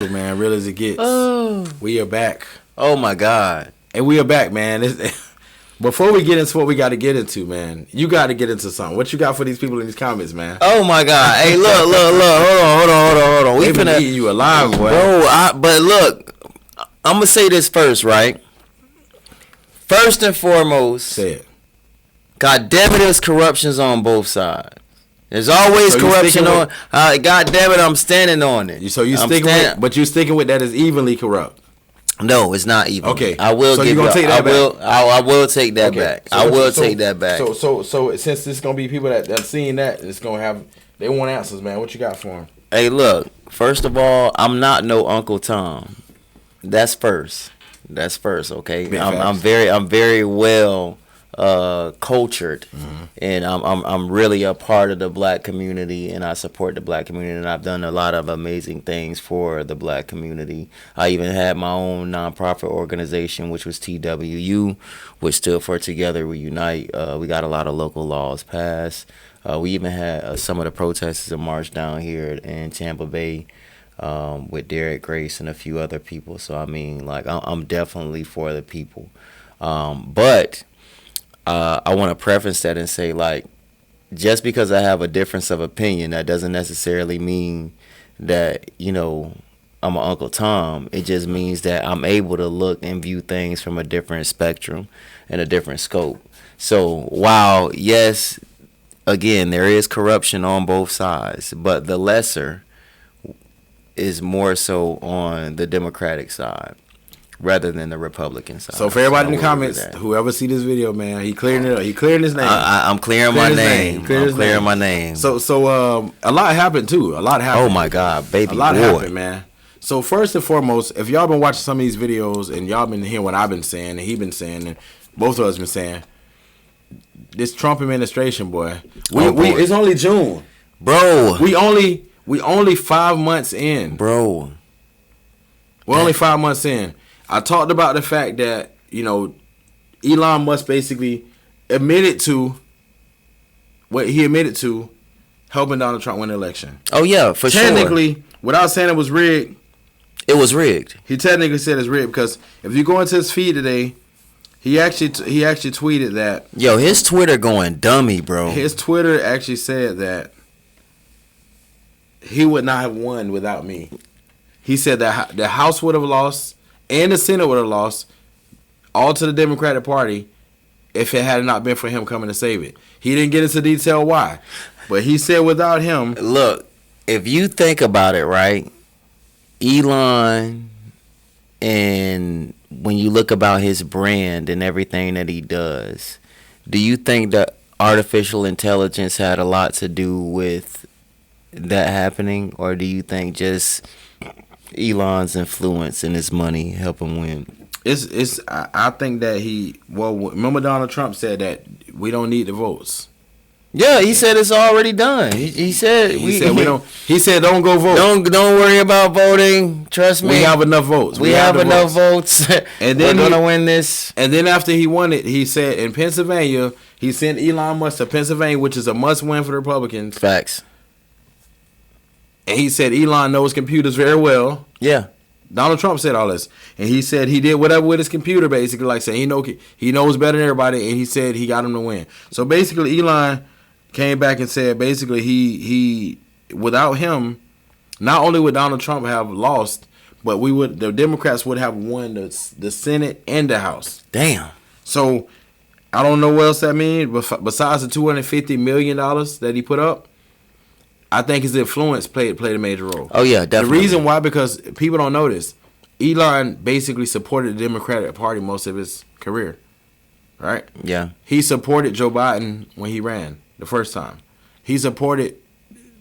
Man, real as it gets. We are back. Oh my God. And we are back, man. Before we get into what we got to get into, man, you got to get into something. What you got for these people in these comments, man? Oh my God. Hey, look. Hold on. We been eating you alive, boy. Bro, but look, I'm going to say this first, right? First and foremost. Say it. God damn it, there's corruptions on both sides. There's always corruption on. God damn it, I'm standing on it. So you sticking with, but you sticking with that is evenly corrupt. No, it's not even. Okay, I will. So you gonna take that back? I will take that back. So I will take that back. So since it's gonna be people that seen that, it's gonna have. They want answers, man. What you got for them? Hey, look. First of all, I'm not no Uncle Tom. That's first. Okay. I'm very well cultured, and I'm really a part of the black community, and I support the black community, and I've done a lot of amazing things for the black community. I even had my own nonprofit organization, which was TWU, which stood for Together We Unite. We got a lot of local laws passed. We even had some of the protesters that marched down here in Tampa Bay with Derek Grace and a few other people. So I mean, like, I'm definitely for the people, but I want to preface that and say, like, just because I have a difference of opinion, that doesn't necessarily mean that, you know, I'm an Uncle Tom. It just means that I'm able to look and view things from a different spectrum and a different scope. So while, yes, again, there is corruption on both sides, but the lesser is more so on the Democratic side rather than the Republican side. So for everybody in the comments, whoever see this video, man, he clearing it up. He clearing his name. I'm clearing my name. I'm clearing my name. So a lot happened too. A lot happened. Oh my God, baby, a lot happened, man. So first and foremost, if y'all been watching some of these videos and y'all been hearing what I've been saying and he been saying and both of us been saying, this Trump administration, boy, it's only June, bro. We only 5 months in, bro. We're only 5 months in. I talked about the fact that, you know, Elon Musk basically admitted to what he admitted to, helping Donald Trump win the election. Oh yeah, for sure. Technically, without saying it was rigged, it was rigged. He technically said it's rigged because if you go into his feed today, he actually tweeted that. Yo, his Twitter going dummy, bro. His Twitter actually said that he would not have won without me. He said that the House would have lost and the Senate would have lost all to the Democratic Party if it had not been for him coming to save it. He didn't get into detail why, but he said without him. Look, if you think about it, right, Elon, and when you look about his brand and everything that he does, do you think that artificial intelligence had a lot to do with that happening, or do you think just Elon's influence and his money help him win? I think that remember Donald Trump said that we don't need the votes. Yeah, he said it's already done. He said we don't. He said don't go vote. Don't worry about voting. Trust me. We have enough votes. We have enough votes. And then we're gonna win this. And then after he won it, he said in Pennsylvania, he sent Elon Musk to Pennsylvania, which is a must win for the Republicans. Facts. And he said Elon knows computers very well. Yeah. Donald Trump said all this, and he said he did whatever with his computer, basically, like saying he knows better than everybody, and he said he got him to win. So basically, Elon came back and said basically he without him, not only would Donald Trump have lost, but the Democrats would have won the Senate and the House. Damn. So I don't know what else that means, but besides the $250 million that he put up, I think his influence played a major role. Oh yeah, definitely. The reason why, because people don't know this, Elon basically supported the Democratic Party most of his career, right? Yeah. He supported Joe Biden when he ran the first time. He supported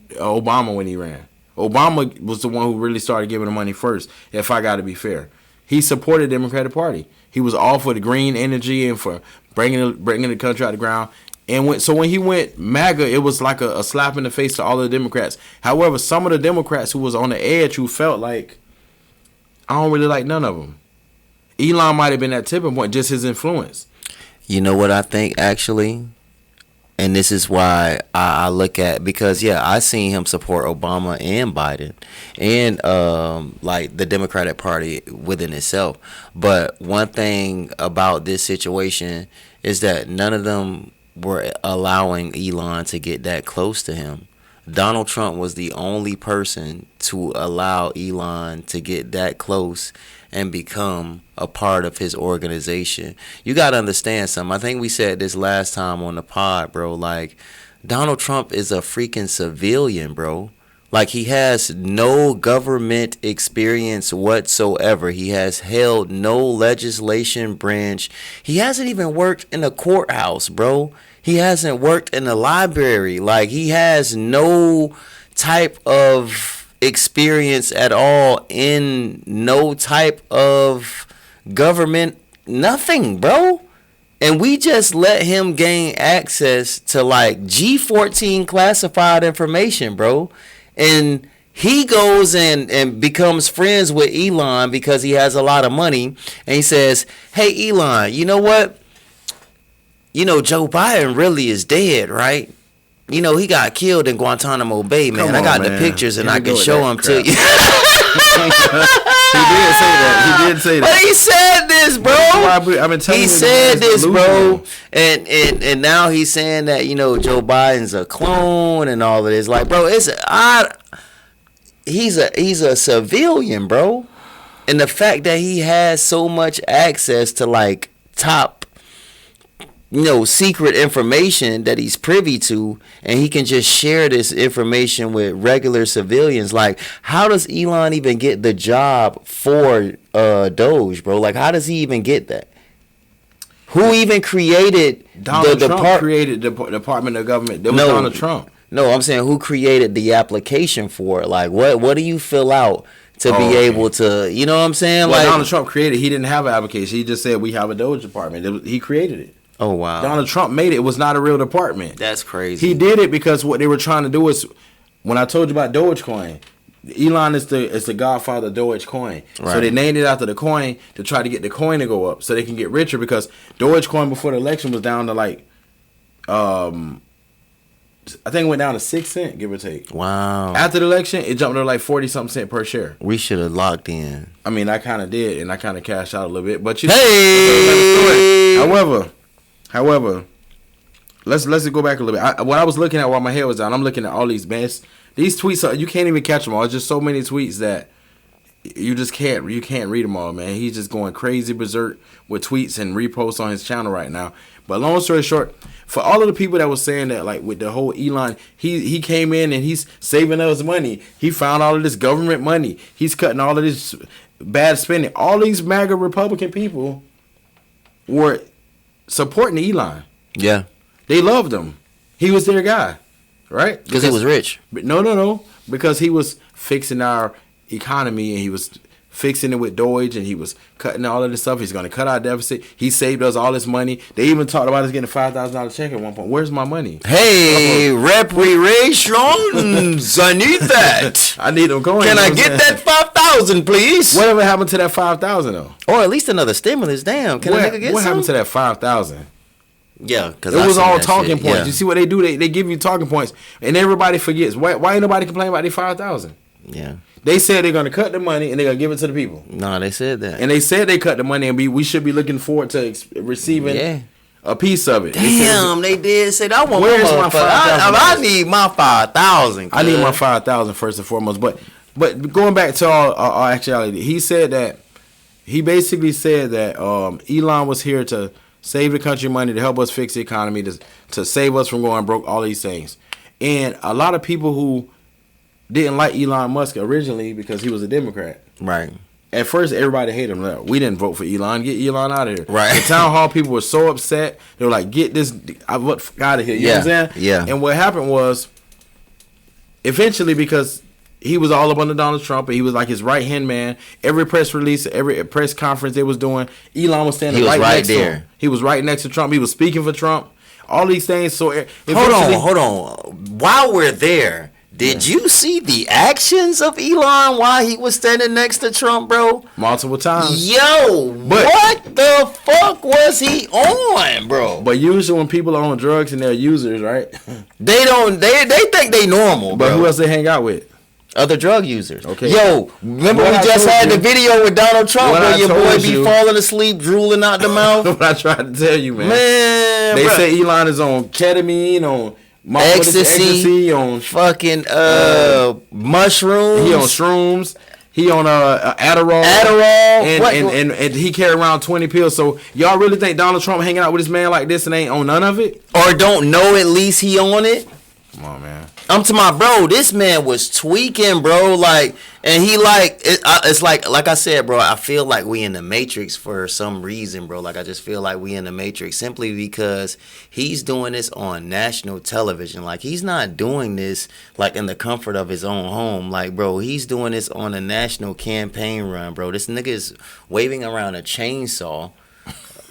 Obama when he ran. Obama was the one who really started giving the money first, if I got to be fair. He supported the Democratic Party. He was all for the green energy and for bringing the country out of the ground. And when he went MAGA, it was like a slap in the face to all of the Democrats. However, some of the Democrats who was on the edge, who felt like, I don't really like none of them. Elon might have been that tipping point, just his influence. You know what I think, actually? And this is why I look at, because I seen him support Obama and Biden and like the Democratic Party within itself. But one thing about this situation is that none of them were allowing Elon to get that close to him. Donald Trump was the only person to allow Elon to get that close and become a part of his organization. You got to understand something. I think we said this last time on the pod, bro. Like, Donald Trump is a freaking civilian, bro. Like, he has no government experience whatsoever. He has held no legislation branch. He hasn't even worked in a courthouse, bro. He hasn't worked in a library. Like, he has no type of experience at all in no type of government, nothing, bro. And we just let him gain access to like G14 classified information, bro. And he goes and becomes friends with Elon because he has a lot of money. And he says, hey, Elon, you know what? You know, Joe Biden really is dead, right? You know, he got killed in Guantanamo Bay, man. I got the pictures and I can show them to you. He did say that. He did say that. But he said this, bro. I've been telling he you said this, bro. And now he's saying that, you know, Joe Biden's a clone and all of this. Like, bro, he's a civilian, bro. And the fact that he has so much access to like top, you know, secret information that he's privy to, and he can just share this information with regular civilians. Like, how does Elon even get the job for Doge, bro? Like, how does he even get that? Who even created Donald Trump created the Department of Government. That was Donald Trump. No, I'm saying who created the application for it? Like, what do you fill out to be able to, you know what I'm saying? Well, like, Donald Trump created. He didn't have an application. He just said we have a Doge department. He created it. Oh, wow. Donald Trump made it. It was not a real department. That's crazy. He did it because what they were trying to do is, when I told you about Dogecoin, Elon is the godfather of Dogecoin. Right. So they named it after the coin to try to get the coin to go up so they can get richer, because Dogecoin before the election was down to like, I think it went down to 6 cents, give or take. Wow. After the election, it jumped to like 40-something cents per share. We should have locked in. I mean, I kind of did, and I kind of cashed out a little bit. But However, let's go back a little bit. What I was looking at while my hair was down, I'm looking at all these mess. These tweets, you can't even catch them all. It's just so many tweets that you just can't read them all, man. He's just going crazy berserk with tweets and reposts on his channel right now. But long story short, for all of the people that was saying that, like with the whole Elon, he came in and he's saving us money. He found all of this government money. He's cutting all of this bad spending. All these MAGA Republican people were supporting Elon. Yeah. They loved him. He was their guy, right? Because he was rich. No. Because he was fixing our economy, and he was fixing it with Doge, and he was cutting all of this stuff. He's going to cut our deficit. He saved us all this money. They even talked about us getting a $5,000 check at one point. Where's my money? Hey, reparations. I need that. I need them going. Can I get that 5,000, please? Whatever happened to that 5,000 though? Or at least another stimulus. Damn. Can a nigga get what some? happened to that 5,000? Yeah, because it was all talking points. Yeah. You see what they do? They give you talking points, and everybody forgets. Why ain't nobody complaining about their 5,000? Yeah. They said they're gonna cut the money and they're gonna give it to the people. No, they said that. And they said they cut the money, and we should be looking forward to receiving a piece of it. Damn, they did say that. Where's my 5,000? I need my 5,000. I need my 5,000 first and foremost. But going back to all actuality, he said that he basically said that Elon was here to save the country money, to help us fix the economy, to save us from going broke, all these things. And a lot of people who didn't like Elon Musk originally because he was a Democrat. Right. At first, everybody hated him. Like, we didn't vote for Elon. Get Elon out of here. Right. The town hall people were so upset. They were like, get this out of here. You know what I'm saying? Yeah. And what happened was, eventually, because he was all up under Donald Trump, and he was like his right-hand man. Every press release, every press conference they was doing, Elon was standing right next to him. He was right next to Trump. He was speaking for Trump. All these things. So hold on. While we're there, Did you see the actions of Elon while he was standing next to Trump, bro? Multiple times. Yo, what the fuck was he on, bro? But usually when people are on drugs and they're users, right? They think they normal, bro. But who else they hang out with? Other drug users. Okay. Yo, remember we just had the video with Donald Trump where your boy be falling asleep, drooling out the mouth? What I tried to tell you, man. They say Elon is on ketamine, on ecstasy, on fucking mushrooms. He on shrooms. He on Adderall. And he carry around 20 pills. So y'all really think Donald Trump hanging out with this man like this and ain't on none of it? Or don't know at least he on it? Come on, man. I'm to my bro. This man was tweaking, bro. Like, and he it's like I said, bro. I feel like we in the Matrix for some reason, bro. Like I just feel like we in the Matrix simply because he's doing this on national television. Like he's not doing this like in the comfort of his own home. Like, bro, he's doing this on a national campaign run, bro. This nigga is waving around a chainsaw.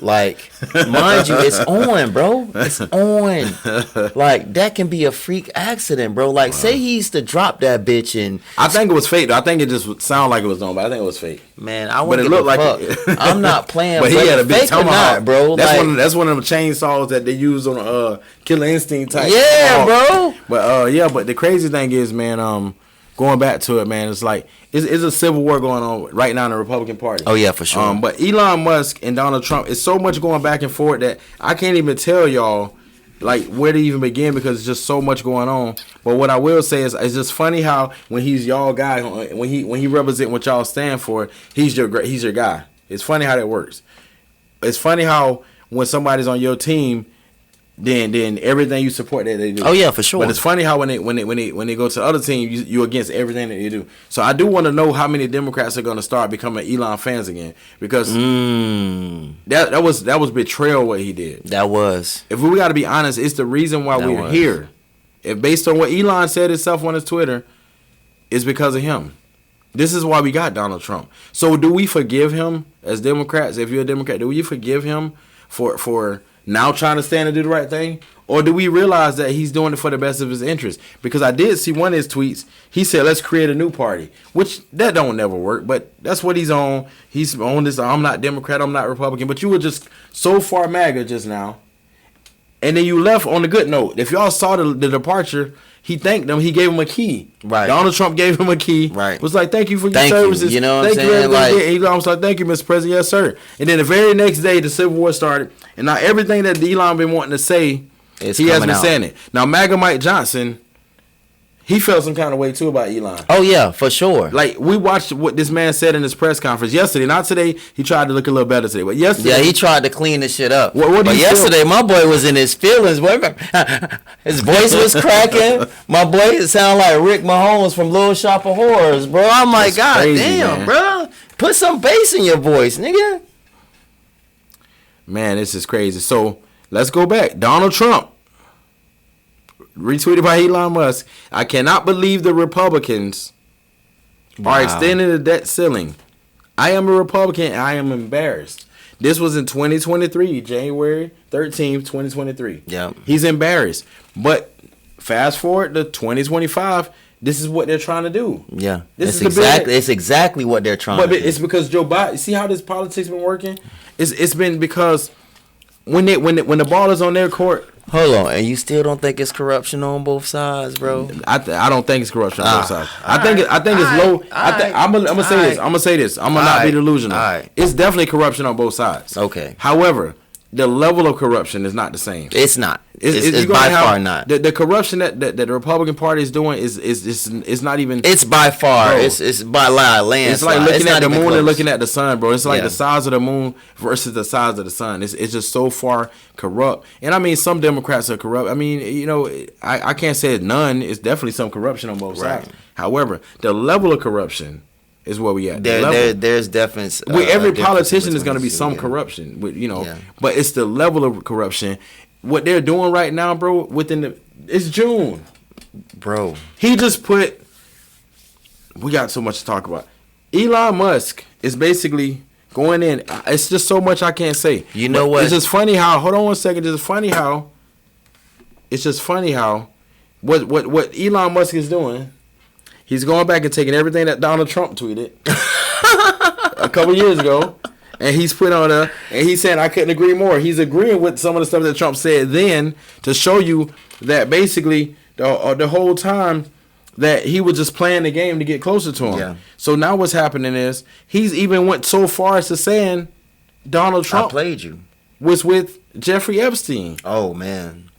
Like, mind you, it's on, bro. It's on. Like, that can be a freak accident, bro. Like, say he used to drop that bitch and... I think it was fake, though. I think it just would sound like it was on, but I think it was fake. Man, I wouldn't give a fuck. I'm not playing, but he had a big tomahawk, bro. That's one of them chainsaws that they use on Killer Instinct type. Yeah, bro. But but the crazy thing is, man, going back to it, man, it's like it's a civil war going on right now in the Republican Party. Oh yeah, for sure. But Elon Musk and Donald Trump, it's so much going back and forth that I can't even tell y'all like where to even begin because it's just so much going on. But what I will say is, it's just funny how when he's y'all guy, when he represent what y'all stand for, he's your guy. It's funny how that works. It's funny how when somebody's on your team, then everything you support that they do. Oh yeah, for sure. But it's funny how when they go to the other team, you against everything that they do. So I do want to know how many Democrats are going to start becoming Elon fans again because that was betrayal what he did. That was. If we got to be honest, it's the reason why we're here. If based on what Elon said himself on his Twitter, it's because of him. This is why we got Donald Trump. So do we forgive him as Democrats? If you're a Democrat, do you forgive him for now trying to stand and do the right thing? Or do we realize that he's doing it for the best of his interest? Because I did see one of his tweets. He said, let's create a new party, which that don't never work. But that's what he's on. He's on this, I'm not Democrat, I'm not Republican. But you were just so far MAGA just now. And then you left on a good note. If y'all saw the departure, he thanked them. He gave him a key. Right. Donald Trump gave him a key. Right. Was like, thank you for your services. You know what I'm saying? Elon was like, thank you, Mr. President. Yes, sir. And then the very next day, the Civil War started. And now everything that Elon been wanting to say, he has been saying it. Now, MAGA Mike Johnson, he felt some kind of way, too, about Elon. Oh, yeah, for sure. Like, we watched what this man said in his press conference yesterday. Not today. He tried to look a little better today. But yesterday. Yeah, he tried to clean this shit up. But yesterday, my boy was in his feelings. His voice was cracking. My boy sounded like Rick Mahomes from Little Shop of Horrors, bro. I'm like, God crazy, damn, man. Bro. Put some bass in your voice, nigga. Man, this is crazy. So, let's go back. Donald Trump. Retweeted by Elon Musk. I cannot believe the Republicans are extending the debt ceiling. I am a Republican and I am embarrassed. This was in 2023, January 13th, 2023. Yeah. He's embarrassed. But fast forward to 2025, this is what they're trying to do. Yeah. It's exactly what they're trying to do. But it's because Joe Biden, see how this politics been working? It's been because when the ball is on their court. Hold on, and you still don't think it's corruption on both sides, bro? I don't think it's corruption on both sides. I think it's low. I'm gonna say this. I'm gonna not be delusional. It's definitely corruption on both sides. Okay. However, the level of corruption is not the same. It's not. It's by far not. The corruption that the Republican Party is doing is not even. It's by far. Bro, it's by a landslide. It's like looking at the moon and looking at the sun, bro. It's like the size of the moon versus the size of the sun. It's just so far corrupt. And I mean, some Democrats are corrupt. I mean, you know, I can't say it's none. It's definitely some corruption on both sides. However, the level of corruption is where we at. There's definitely every politician is going to be some corruption, but it's the level of corruption. What they're doing right now, bro, it's June, bro. He just put. We got so much to talk about. Elon Musk is basically going in. It's just so much I can't say. You know what? It's just funny how. Hold on one second. It's just funny how What Elon Musk is doing, he's going back and taking everything that Donald Trump tweeted a couple years ago, and he's put on and he's saying, I couldn't agree more. He's agreeing with some of the stuff that Trump said then to show you that basically the whole time that he was just playing the game to get closer to him. Yeah. So now what's happening is he's even went so far as to saying Donald Trump I played you. Was with Jeffrey Epstein. Oh man.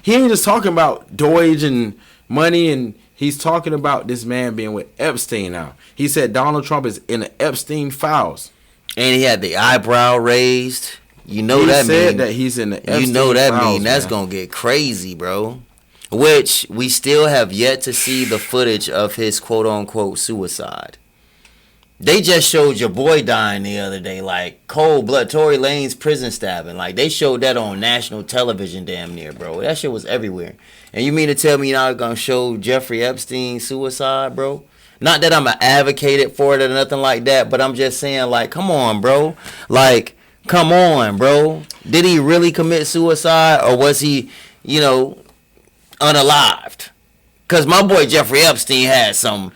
He ain't just talking about Doge and money, and he's talking about this man being with Epstein now. He said Donald Trump is in the Epstein files. And he had the eyebrow raised. You know he that said mean that he's in the Epstein You know that files, mean that's man. gonna get crazy, bro. Which we still have yet to see the footage of his quote unquote suicide. They just showed your boy dying the other day, like cold blood, Tory Lanez prison stabbing. Like they showed that on national television damn near, bro. That shit was everywhere. And you mean to tell me you're not gonna show Jeffrey Epstein's suicide, bro? Not that I'm an advocate for it or nothing like that, but I'm just saying, like, come on, bro. Like, come on, bro. Did he really commit suicide, or was he, unalived? Because my boy Jeffrey Epstein had some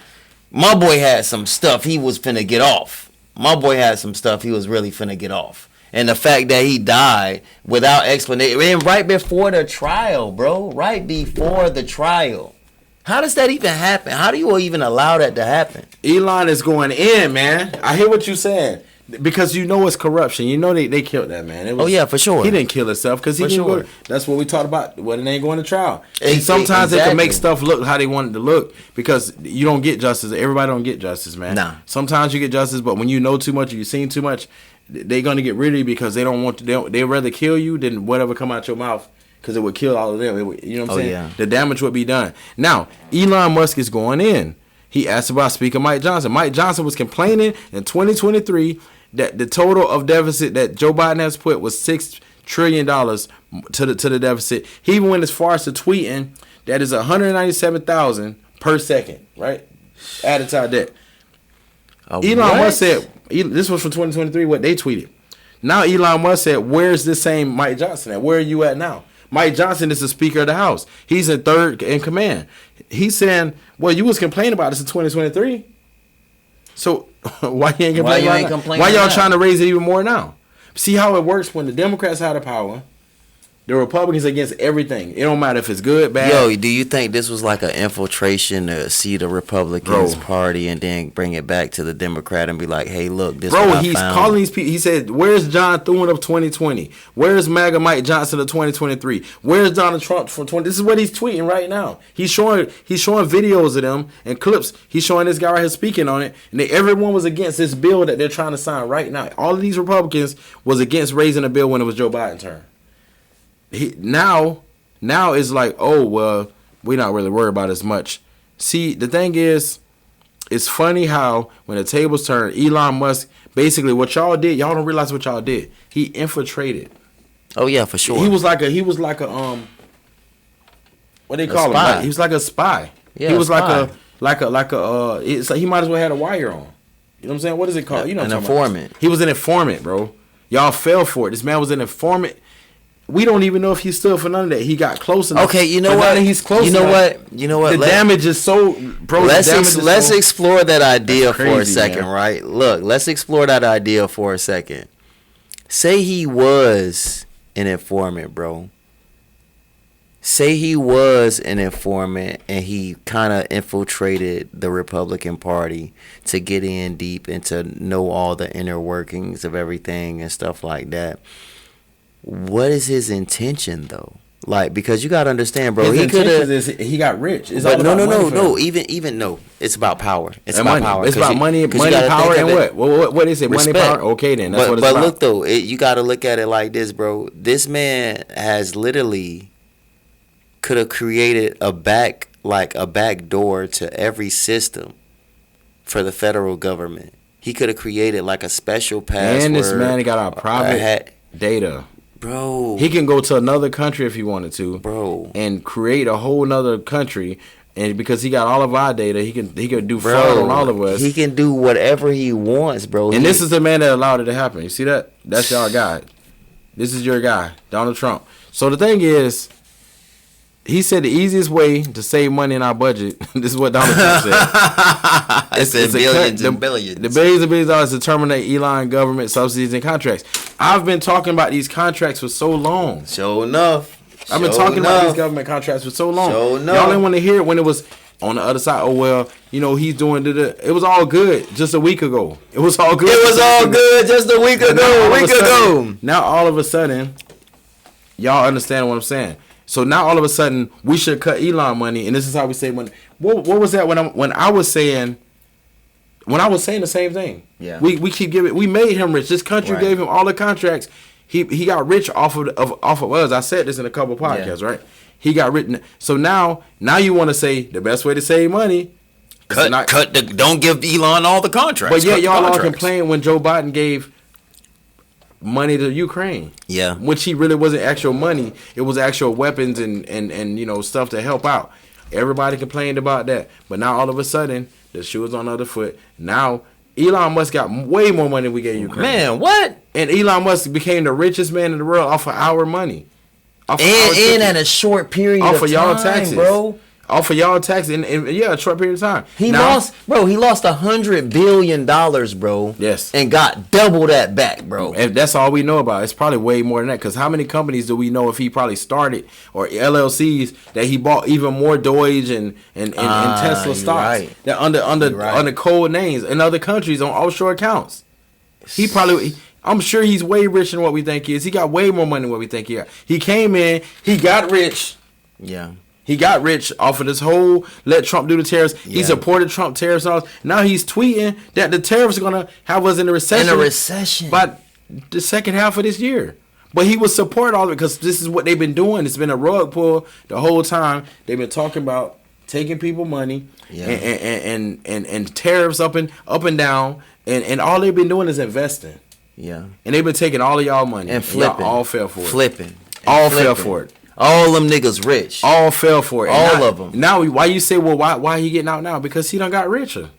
stuff he was finna get off. My boy had some stuff he was really finna get off. And the fact that he died without explanation, and right before the trial, bro. Right before the trial. How does that even happen? How do you even allow that to happen? Elon is going in, man. I hear what you're saying. Because you know it's corruption. You know they killed that man. Oh, yeah, for sure. He didn't kill himself because he For didn't sure. go. That's what we talked about when they ain't going to trial. And sometimes they can make stuff look how they want it to look because you don't get justice. Everybody don't get justice, man. Nah. Sometimes you get justice, but when you know too much or you've seen too much, they're going to get rid of you because they don't want to. They'd rather kill you than whatever come out your mouth because it would kill all of them. You know what I'm saying? Yeah. The damage would be done. Now, Elon Musk is going in. He asked about Speaker Mike Johnson. Mike Johnson was complaining in 2023 that the total of deficit that Joe Biden has put was $6 trillion to the deficit. He even went as far as to tweeting that is 197,000 per second, right? Added to our debt. Elon Musk said, this was from 2023, what they tweeted. Now Elon Musk said, where's this same Mike Johnson at? Where are you at now? Mike Johnson is the Speaker of the House. He's in third in command. He's saying, well, you was complaining about this in 2023. So why you ain't complaining? Why y'all trying to raise it even more now? See how it works when the Democrats have the power. The Republicans against everything. It don't matter if it's good, bad. Yo, do you think this was like an infiltration to see the Republicans party and then bring it back to the Democrat and be like, hey, look, this is what I he's found. Calling these people. He said, where's John Thune of 2020? Where's MAGA Mike Johnson of 2023? Where's Donald Trump from 20? This is what he's tweeting right now. He's showing videos of them and clips. He's showing this guy right here speaking on it. And everyone was against this bill that they're trying to sign right now. All of these Republicans was against raising a bill when it was Joe Biden's turn. Now it's like, oh, well, we're not really worried about as much. See, the thing is, it's funny how when the tables turn, Elon Musk, basically what y'all did, y'all don't realize what y'all did. He infiltrated. Oh yeah, for sure. He was like a what they call him? Like, he was like a spy. Yeah, he was spy. It's like he might as well had a wire on. You know what I'm saying? What is it called? You know what an I'm talking informant. about. He was an informant, bro. Y'all fell for it. This man was an informant. We don't even know if he stood for none of that. He got close enough. Okay, you know but what? Now that he's close you know enough, what? You know what? The damage is so, bro. Let's explore that idea crazy, for a second, man. right? Look, let's explore that idea for a second. Say he was an informant, bro. Say he was an informant and he kind of infiltrated the Republican Party to get in deep and to know all the inner workings of everything and stuff like that. What is his intention though? Like, because you gotta understand, bro. He got rich. It's but all no. Even no. It's about power. It's about money. power. It's about money, power, and what? What is it? Respect. Money, power. Okay, then that's what it's about. But look though, you gotta look at it like this, bro. This man has literally could have created a back door to every system for the federal government. He could have created like a special password. And this man got our private data. Bro. He can go to another country if he wanted to. Bro. And create a whole nother country. And because he got all of our data, he could do fraud on all of us. He can do whatever he wants, bro. And this is the man that allowed it to happen. You see that? That's y'all guy. This is your guy, Donald Trump. So the thing is, He said the easiest way to save money in our budget. This is what Donald Trump said. It's billions and billions. The billions and billions of dollars to terminate Elon government subsidies and contracts. I've been talking about these contracts for so long. Sure enough. I've been talking about these government contracts for so long. Sure enough. Y'all didn't want to hear it when it was on the other side. Oh, well, you know, he's doing it was all good just a week ago. It was all good. It was all good just a week ago. Now all of a sudden, y'all understand what I'm saying. So now all of a sudden we should cut Elon money, and this is how we save money. What was that when I was saying the same thing? Yeah. We keep giving. We made him rich. This country gave him all the contracts. He got rich off of us. I said this in a couple of podcasts, right? He got rich. So now you want to say the best way to save money. Don't give Elon all the contracts. But yeah, y'all all complain when Joe Biden gave money to Ukraine. Yeah. Which he really wasn't actual money. It was actual weapons and you know, stuff to help out. Everybody complained about that. But now all of a sudden, the shoe is on the other foot. Now Elon Musk got way more money than we gave Ukraine. Man, what? And Elon Musk became the richest man in the world off of our money. And at a short period of time, y'all taxes, bro. Off of y'all taxes, and yeah, a short period of time. He lost $100 billion, bro. Yes. And got double that back, bro. And that's all we know about. It's probably way more than that. Because how many companies do we know if he probably started, or LLCs that he bought even more Doge and Tesla stocks that under code names in other countries on offshore accounts? I'm sure he's way richer than what we think he is. He got way more money than what we think he got. He came in, he got rich. Yeah. He got rich off of this whole let Trump do the tariffs. Yeah. He supported Trump tariffs. Now he's tweeting that the tariffs are going to have us in a recession. By the second half of this year. But he would support all of it because this is what they've been doing. It's been a rug pull the whole time. They've been talking about taking people money and tariffs up and down. And all they've been doing is investing. Yeah. And they've been taking all of y'all money. And flipping. Y'all all fell for it. Fell for it. All them niggas rich. All fell for it. All of them. Now, why you say, well, why he getting out now? Because he done got richer.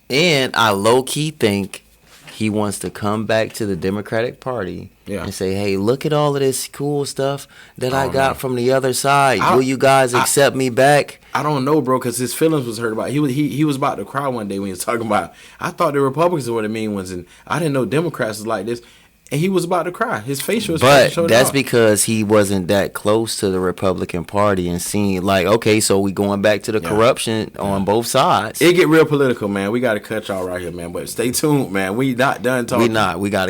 And I low-key think he wants to come back to the Democratic Party and say, hey, look at all of this cool stuff that I got from the other side. Will you guys accept me back? I don't know, bro, because his feelings was hurt about it. He was about to cry one day when he was talking about, I thought the Republicans were the mean ones, and I didn't know Democrats was like this. And he was about to cry. His facial expression But that's because he wasn't that close to the Republican Party and seeing, like, okay, so we going back to the corruption on both sides. It get real political, man. We got to cut y'all right here, man. But stay tuned, man. We not done talking. We got to